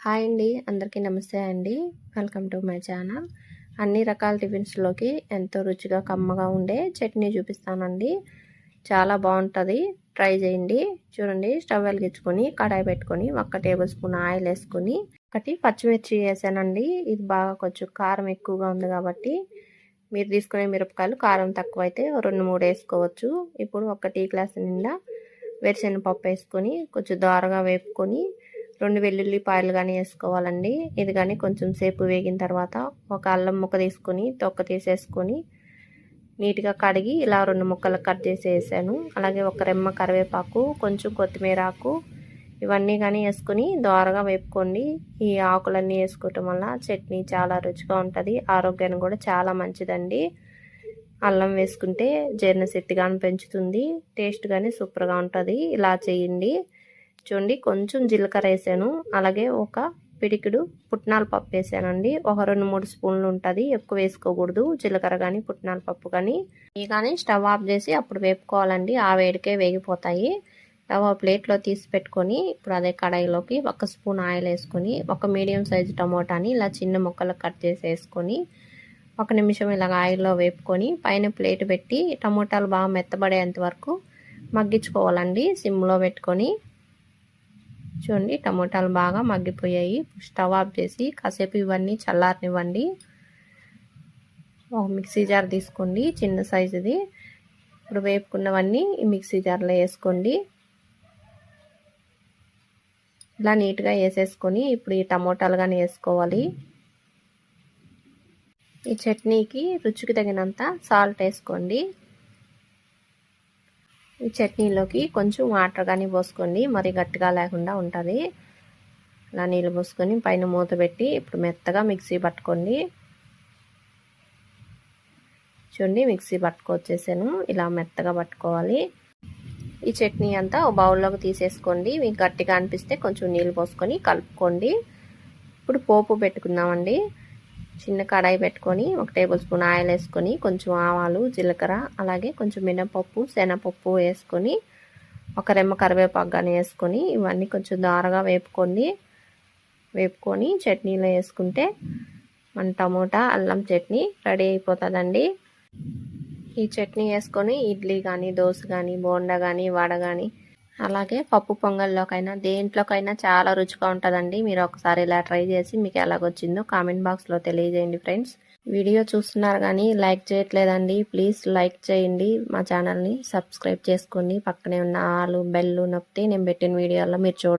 Hi అండి, అందరికీ నమస్తే అండి. Welcome to my channel. అన్ని రకాల టిఫిన్స్లోకి ఎంతో రుచిగా కమ్మగా ఉండే చట్నీ చూపిస్తానండి. చాలా బాగుంటుంది, ట్రై చేయండి. చూడండి, స్టవ్ వెలిగించుకొని కడాయి పెట్టుకొని 1 టేబుల్ స్పూన్ ఆయిల్ వేసుకొని 1 పచ్చిమిర్చి వేసానండి. ఇది బాగా కొంచెం కారం ఎక్కువగా ఉంది కాబట్టి మీరు తీసుకునే మిరపకాయలు కారం తక్కువైతే 2-3 వేసుకోవచ్చు. ఇప్పుడు 1 టీ గ్లాస్ నిండా వేరుశనగపప్పు వేసుకొని కొంచెం దోరగా వేపుకొని 2 వెల్లుల్లిపాయలు కానీ వేసుకోవాలండి. ఇది కానీ కొంచెం సేపు వేగిన తర్వాత ఒక అల్లం ముక్క తీసుకొని తొక్క తీసేసుకొని నీట్గా కడిగి ఇలా 2 ముక్కలు కట్ చేసి వేసాను. అలాగే ఒక రెమ్మ కరివేపాకు, కొంచెం కొత్తిమీర ఆకు ఇవన్నీ కానీ వేసుకొని దోరగా వేపుకోండి. ఈ ఆకులన్నీ వేసుకోవటం వల్ల చట్నీ చాలా రుచిగా ఉంటుంది, ఆరోగ్యానికి కూడా చాలా మంచిదండి. అల్లం వేసుకుంటే జీర్ణశక్తి కానీ పెంచుతుంది, టేస్ట్ కానీ సూపర్గా ఉంటుంది. ఇలా చేయండి. చూడండి, కొంచెం జీలకర్ర వేసాను, అలాగే ఒక పిడికిడు పుట్నాల పప్పు వేసానండి. ఒక 2-3 స్పూన్లు ఉంటుంది, ఎక్కువ వేసుకోకూడదు జీలకర్ర కానీ పుట్నాల పప్పు కానీ. ఇవి కానీ స్టవ్ ఆఫ్ చేసి అప్పుడు వేపుకోవాలండి, ఆ వేడికే వేగిపోతాయి. స్టవ్ ప్లేట్లో తీసి పెట్టుకొని ఇప్పుడు అదే కడాయిలోకి 1 స్పూన్ ఆయిల్ వేసుకొని ఒక మీడియం సైజు టమోటాని ఇలా చిన్న ముక్కలు కట్ చేసి వేసుకొని 1 నిమిషం ఇలాగ ఆయిల్లో వేపుకొని పైన ప్లేట్ పెట్టి టమోటాలు బాగా మెత్తబడేంత వరకు మగ్గించుకోవాలండి సిమ్లో పెట్టుకొని. చూడండి, టమోటాలు బాగా మగ్గిపోయాయి. స్టవ్ ఆఫ్ చేసి కాసేపు ఇవన్నీ చల్లారనివ్వండి. ఒక మిక్సీ జార్ తీసుకోండి, చిన్న సైజుది. ఇప్పుడు వేపుకున్నవన్నీ ఈ మిక్సీ జార్లో వేసుకోండి. ఇలా నీట్గా వేసేసుకొని ఇప్పుడు ఈ టమోటాలు కానీ వేసుకోవాలి. ఈ చట్నీకి రుచికి తగినంత సాల్ట్ వేసుకోండి. ఈ చట్నీలోకి కొంచెం వాటర్ కానీ పోసుకోండి, మరి గట్టిగా లేకుండా ఉంటుంది. అలా నీళ్ళు పోసుకొని పైన మూత పెట్టి ఇప్పుడు మెత్తగా మిక్సీ పట్టుకోండి. చూడండి, మిక్సీ పట్టుకొచ్చేసాను. ఇలా మెత్తగా పట్టుకోవాలి. ఈ చట్నీ అంతా ఒక బౌల్లోకి తీసేసుకోండి. మీకు గట్టిగా అనిపిస్తే కొంచెం నీళ్ళు పోసుకొని కలుపుకోండి. ఇప్పుడు పోపు పెట్టుకుందామండి. చిన్న కడాయి పెట్టుకొని 1 టేబుల్ స్పూన్ ఆయిల్ వేసుకొని కొంచెం ఆవాలు, జీలకర్ర, అలాగే కొంచెం మినపప్పు, శనగపప్పు వేసుకొని ఒక రెమ్మ కరివేపాకు కానీ వేసుకొని ఇవన్నీ కొంచెం దారగా వేపుకొని చట్నీలో వేసుకుంటే మన టమోటా అల్లం చట్నీ రెడీ అయిపోతుందండి. ఈ చట్నీ వేసుకొని ఇడ్లీ కానీ, దోశ కానీ, బోండా కానీ, వడ కానీ, అలాగే పప్పు పొంగల్లోకైనా దేంట్లోకైనా చాలా రుచిగా ఉంటుందండి. మీరు ఒకసారి ఇలా ట్రై చేసి మీకు ఎలాగొచ్చిందో కామెంట్ బాక్స్లో తెలియజేయండి ఫ్రెండ్స్. వీడియో చూస్తున్నారు కానీ లైక్ చేయట్లేదండి, ప్లీజ్ లైక్ చేయండి. మా ఛానల్ని సబ్స్క్రైబ్ చేసుకోండి. పక్కనే ఉన్న ఆలు బెల్ నొక్కితే నేను పెట్టిన వీడియోలో మీరు